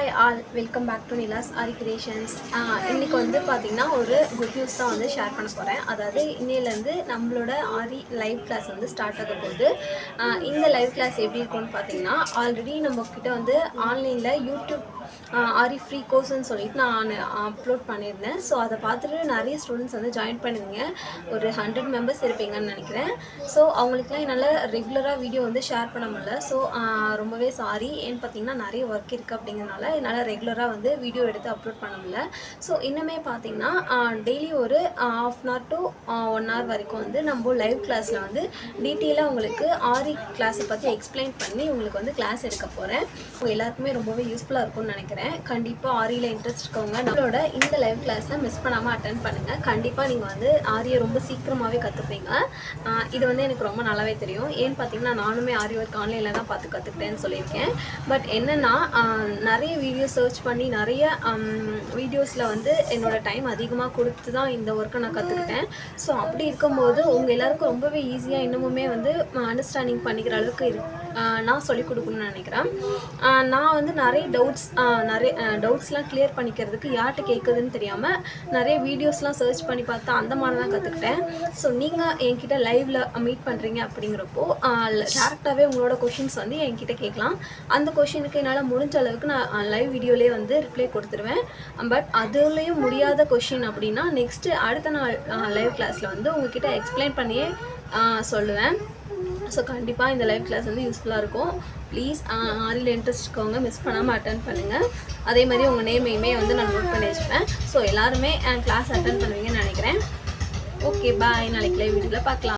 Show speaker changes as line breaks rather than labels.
Hi all, welcome back to Nila's Aari creations. இன்றைக்கி வந்து பார்த்திங்கன்னா ஒரு குட் நியூஸ் தான் வந்து ஷேர் பண்ண போகிறேன். அதாவது இன்னையிலேருந்து நம்மளோட ஆரி லைவ் கிளாஸ் வந்து ஸ்டார்ட் ஆக போகுது. இந்த லைவ் கிளாஸ் எப்படி இருக்கும்னு பார்த்திங்கன்னா, ஆல்ரெடி நம்மக்கிட்ட வந்து ஆன்லைனில் யூடியூப் ஆரி ஃப்ரீ கோர்ஸ்ன்னு சொல்லிட்டு நான் அப்லோட் பண்ணியிருந்தேன். ஸோ அதை பார்த்துட்டு நிறைய ஸ்டூடெண்ட்ஸ் வந்து ஜாயின் பண்ணிருங்க. ஒரு 100 மெம்பர்ஸ் இருப்பீங்கன்னு நினைக்கிறேன். ஸோ அவங்களுக்குலாம் என்னால் ரெகுலராக வீடியோ வந்து ஷேர் பண்ண முடியல. ஸோ ரொம்பவே சாரி. ஏன்னு பார்த்தீங்கன்னா நிறைய ஒர்க் இருக்குது அப்படிங்கிறனால என்னால் ரெகுலராக வந்து வீடியோ எடுத்து அப்லோட் பண்ண முடியல. ஸோ இன்னுமே பார்த்தீங்கன்னா டெய்லி ஒரு ½ hour to 1 hour வரைக்கும் வந்து நம்ம லைவ் கிளாஸில் வந்து டீட்டெயிலாக உங்களுக்கு ஆரி கிளாஸை பற்றி எக்ஸ்பிளைன் பண்ணி உங்களுக்கு வந்து கிளாஸ் எடுக்க போகிறேன். எல்லாருக்குமே ரொம்பவே யூஸ்ஃபுல்லாக இருக்கும்னு நினைக்கிறேன். கண்டிப்பாக ஆரியில் இன்ட்ரெஸ்ட் இருக்கவங்க நம்மளோட இந்த லைவ் கிளாஸை மிஸ் பண்ணாமல் அட்டென்ட் பண்ணுங்கள். கண்டிப்பாக நீங்கள் வந்து ஆரியை ரொம்ப சீக்கிரமாகவே கற்றுப்பீங்க. இது வந்து எனக்கு ரொம்ப நல்லாவே தெரியும். ஏன்னு பார்த்தீங்கன்னா நானுமே ஆரி ஒர்க் ஆன்லைனில் தான் பார்த்து கற்றுக்கிட்டேன்னு சொல்லியிருக்கேன். பட் என்னென்னா நிறைய வீடியோ சர்ச் பண்ணி நிறைய வீடியோஸில் வந்து என்னோடய டைம் அதிகமாக கொடுத்து தான் இந்த ஒர்க்கை நான் கற்றுக்கிட்டேன். ஸோ அப்படி இருக்கும்போது உங்கள் எல்லாருக்கும் ரொம்பவே ஈஸியாக இன்னமுமே வந்து அண்டர்ஸ்டாண்டிங் பண்ணிக்கிற அளவுக்கு நான் சொல்லிக் கொடுக்கணும்னு நினைக்கிறேன். நான் வந்து நிறைய டவுட்ஸ்லாம் கிளியர் பண்ணிக்கிறதுக்கு யார்கிட்ட கேட்குதுன்னு தெரியாமல் நிறைய வீடியோஸ்லாம் சர்ச் பண்ணி பார்த்தா அந்த மாதிரி தான் கற்றுக்கிட்டேன். ஸோ நீங்கள் என்கிட்ட லைவில் மீட் பண்ணுறீங்க அப்படிங்கிறப்போ டேரெக்டாகவே உங்களோட கொஷின்ஸ் வந்து என்கிட்ட கேட்கலாம். அந்த கொஷினுக்கு என்னால் முடிஞ்ச அளவுக்கு நான் லைவ் வீடியோலேயே வந்து ரிப்ளை கொடுத்துருவேன். பட் அதுலேயும் முடியாத கொஷின் அப்படின்னா நெக்ஸ்ட்டு அடுத்த நாள் லைவ் கிளாஸில் வந்து உங்ககிட்ட எக்ஸ்பிளைன் பண்ணியே சொல்லுவேன். ஸோ கண்டிப்பாக இந்த லைவ் கிளாஸ் வந்து யூஸ்ஃபுல்லாக இருக்கும். ப்ளீஸ் ஆரியில் இன்ட்ரெஸ்ட் இருக்கவங்க மிஸ் பண்ணாமல் அட்டன் பண்ணுங்கள். அதே மாதிரி உங்கள் நேமையுமே வந்து நான் நோட் பண்ணி வச்சுப்பேன். ஸோ எல்லாருமே கிளாஸ் அட்டன் பண்ணுவீங்கன்னு நினைக்கிறேன். ஓகே, பாய். நாளைக்கு லைவ் வீடியோவில் பார்க்கலாம்.